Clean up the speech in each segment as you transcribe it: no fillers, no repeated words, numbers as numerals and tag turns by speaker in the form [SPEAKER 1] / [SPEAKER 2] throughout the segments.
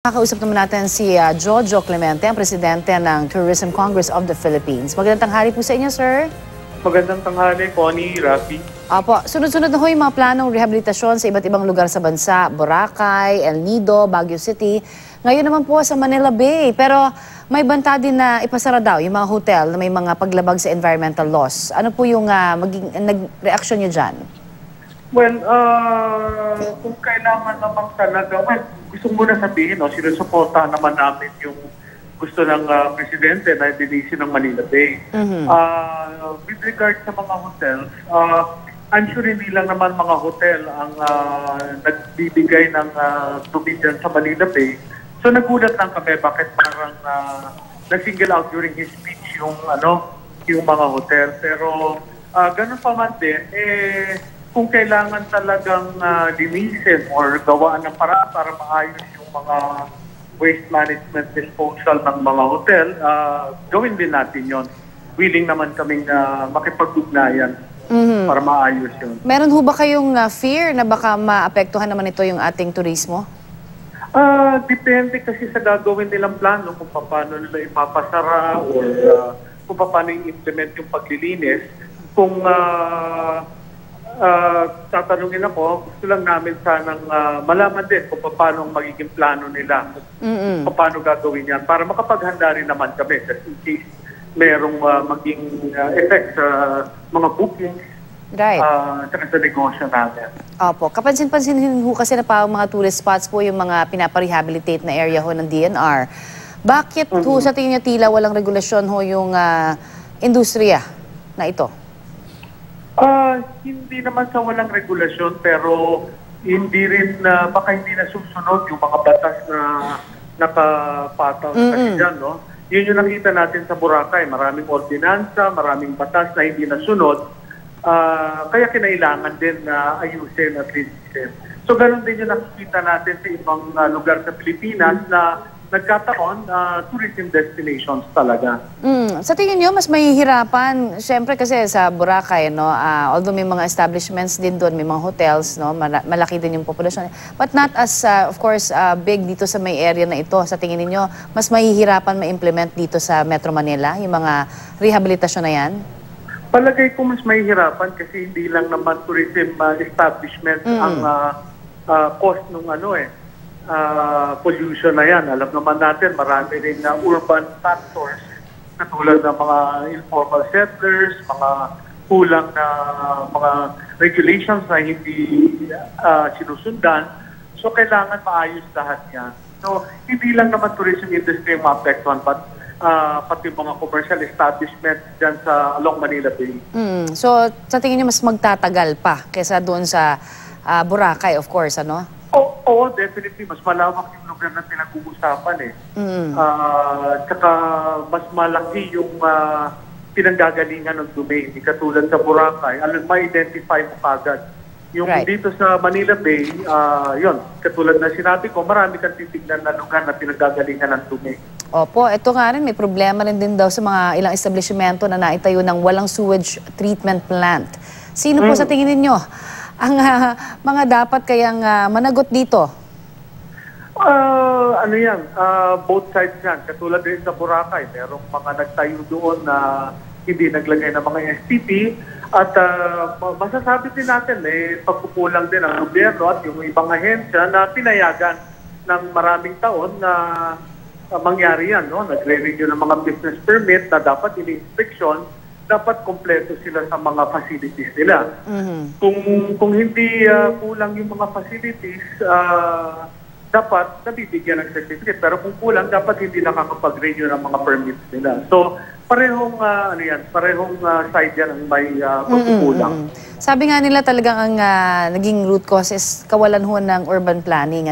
[SPEAKER 1] Nakausap naman natin si Jojo Clemente, ang presidente ng Tourism Congress of the Philippines. Magandang tanghali po sa inyo, sir.
[SPEAKER 2] Magandang tanghali, Connie, Rafi.
[SPEAKER 1] Apo, sunod-sunod na ho yung mga planong rehabilitasyon sa iba't ibang lugar sa bansa. Boracay, El Nido, Baguio City. Ngayon naman po sa Manila Bay. Pero may banta din na ipasara daw yung mga hotel na may mga paglabag sa environmental laws. Ano po yung nag-reaction nyo dyan?
[SPEAKER 2] Well, kung kailangan naman talaga, gusto muna sabihin, sinusuportahan naman namin yung gusto ng presidente na idilisin ng Manila Bay. With regard sa mga hotels, I'm sure hindi lang naman mga hotel ang nagbibigay ng tubig dyan sa Manila Bay. So nagulat lang kami bakit parang nag-single out during his speech yung mga hotel. Pero ganun pa man din, kung kailangan talagang linisin or gawaan ng paraan para maayos yung mga waste management disposal ng mga hotel, gawin din natin yon. Willing naman kaming makipag-ugnayan para maayos yun.
[SPEAKER 1] Meron ho ba kayong fear na baka maapektuhan naman ito yung ating turismo?
[SPEAKER 2] Depende kasi sa gagawin nilang plano kung paano nila ipapasara or kung paano i-implement yung paglilinis. Kung tatanungin ako, gusto lang namin sanang malaman din kung paano ang magiging plano nila. Kung paano gagawin yan para makapaghanda rin naman kami just in case merong maging effect sa mga bookings sa negosyo natin.
[SPEAKER 1] Opo. Kapansin-pansin ho kasi na pa mga tourist spots po yung mga pinaparehabilitate na area ho ng DNR. Bakit ho sa tingin niyo tila walang regulasyon ho yung industriya na ito?
[SPEAKER 2] Hindi naman sa walang regulasyon pero hindi rin baka hindi na susunod yung mga batas na nakapataw kasi dyan, no? Yun yung nakita natin sa Boracay. Maraming ordinansa, maraming batas na hindi nasunod. Kaya kinailangan din na ayusin at linisin. So ganun din yung nakikita natin sa ibang lugar sa Pilipinas na nagkataon, tourism destinations talaga.
[SPEAKER 1] Sa tingin nyo, mas mahihirapan, syempre kasi sa Boracay, no, although may mga establishments din doon, may mga hotels, no, malaki din yung populasyon. But not as, of course, big dito sa may area na ito. Sa tingin niyo mas mahihirapan ma-implement dito sa Metro Manila, yung mga rehabilitasyon na yan?
[SPEAKER 2] Palagay ko mas mahihirapan kasi hindi lang naman tourism establishment ang cost nung pollution na yan. Alam naman natin, marami rin na urban factors katulad ng mga informal settlers, mga kulang na mga regulations na hindi sinusundan. So, kailangan maayos lahat yan. So, hindi lang naman tourism industry yung maapektuhan, but pati mga commercial establishments dyan sa along Manila Bay.
[SPEAKER 1] So, sa tingin niyo mas magtatagal pa kaysa doon sa Boracay, of course, ano?
[SPEAKER 2] Oo, definitely. Mas malawak yung lugar na pinag-uusapan Tsaka mas malaki yung pinanggagalingan ng dumi. Hindi katulad sa Boracay. Ma-identify mo kagad. Yung dito sa Manila Bay, yun, katulad na sinabi ko, marami kang titignan na lugar na pinanggagalingan ng dumi.
[SPEAKER 1] Opo, ito nga rin, may problema rin din daw sa mga ilang establishmento na naitayo ng walang sewage treatment plant. Sino po sa tingin ninyo ang mga dapat kayang managot dito?
[SPEAKER 2] Both sides yan. Katulad din sa Boracay, merong mga nagtayo doon na hindi naglagay ng mga STP. At masasabi din natin, pagkukulang din ang gobyerno at yung ibang ahensya na pinayagan ng maraming taon na mangyari yan. No? Nagre-renew ng mga business permit na dapat ini-inspeksyon, dapat kompleto sila sa mga facilities nila. Kung hindi kulang yung mga facilities, dapat nabibigyan ng certificate. Pero kung kulang, dapat hindi nakakapag-renew ng mga permits nila. So, parehong side yan ang may pagkukulang.
[SPEAKER 1] Sabi nga nila talagang ang naging root cause is kawalan ho ng urban planning.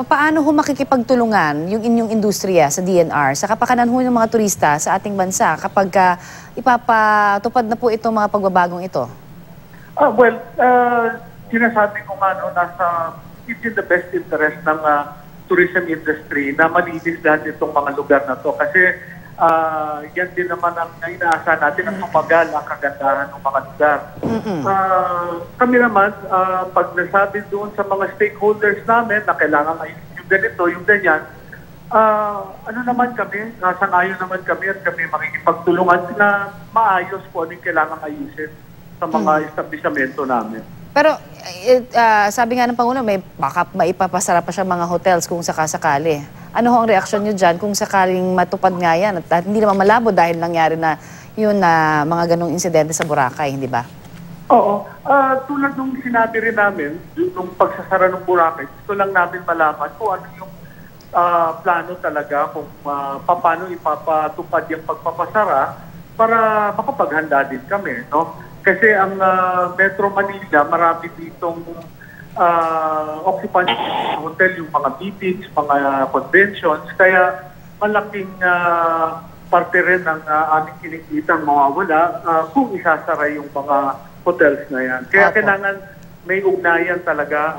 [SPEAKER 1] Paano ho makikipagtulungan yung inyong industriya sa DNR sa kapakanan ho ng mga turista sa ating bansa kapag ipapatupad na po itong mga pagbabagong ito?
[SPEAKER 2] Sinasabi ko nga, it's in the best interest ng tourism industry na malinis lahat itong mga lugar na to. Kasi yan din naman ang inaasahan natin ang tumagal ang kagandahan ng mga lugar. Kami naman, pag nasabi doon sa mga stakeholders namin na kailangan ayusin yung ganito, yung ganyan, ano naman kami, sang-ayon naman kami at kami makikipagtulungan na maayos po ano yung kailangang ayusin sa mga establishmento namin.
[SPEAKER 1] Pero sabi nga ng Pangulo, baka maipapasara pa siya mga hotels kung sakasakali. Ano ho ang reaksyon niyo dyan kung sakaling matupad nga yan at hindi naman malabo dahil nangyari na yun na mga ganong insidente sa Boracay, hindi ba?
[SPEAKER 2] Oo. Tulad nung sinabi rin namin, nung pagsasara ng Boracay, gusto lang namin malaman kung ano yung plano talaga kung paano ipapatupad yung pagpapasara para makapaghanda din kami, no? Kasi ang Metro Manila, marami ditong occupancy hotel, yung mga meetings, mga conventions, kaya malaking parte rin ng aming kinikitang mawawala kung isasara yung mga hotels na yan. Kaya kailangan may ugnayan talaga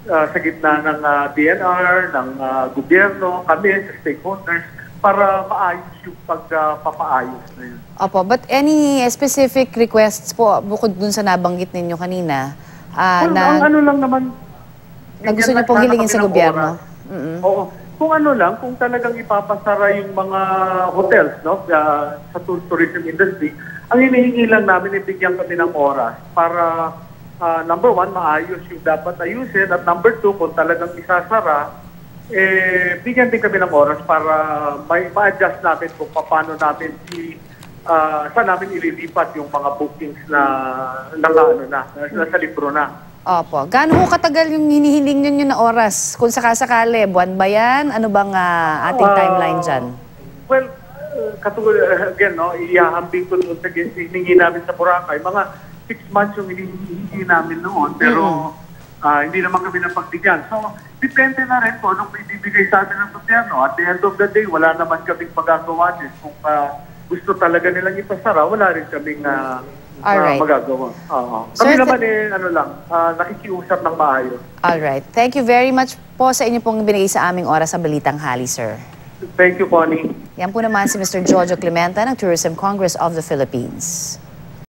[SPEAKER 2] sa gitna ng DNR, ng gobyerno, kami sa stakeholders, para maayos yung pagpapaayos na yun.
[SPEAKER 1] Opo, but any specific requests po bukod dun sa nabanggit ninyo kanina?
[SPEAKER 2] Ang ano lang naman,
[SPEAKER 1] na gusto niyo pong hilingin sa gobyerno?
[SPEAKER 2] Oo. Kung ano lang, kung talagang ipapasara yung mga hotels, no, sa tourism industry, ang hinihingi lang namin, ibigyan kami ng oras para number one, maayos yung dapat ayusin, at number two, kung talagang isasara, bigyan din kami ng oras para ma-adjust natin kung paano namin saan namin ililipat yung mga bookings na sa libro na.
[SPEAKER 1] Opo. Gaano ho katagal yung hinihiling nyo na oras? Kung sakasakali, buwan ba yan? Ano bang ating timeline dyan?
[SPEAKER 2] Well, katulad, again, no, ihahambing ko doon sa hiningi namin sa Boracay. Mga 6 months yung hinihingi namin noon, pero hindi naman kami napagbigyan. So, depende na rin po anong may bibigay sa amin ng gobyerno. At the end of the day, wala naman kaming magagawa din. Kung gusto talaga nilang ipasara, wala rin kaming magagawa. Kami naman nakikiusap ng maayos.
[SPEAKER 1] Alright. Thank you very much po sa inyo pong binigay sa aming oras sa Balitang Hali, sir.
[SPEAKER 2] Thank you, Connie.
[SPEAKER 1] Yan po naman si Mr. Jojo Clementa ng Tourism Congress of the Philippines.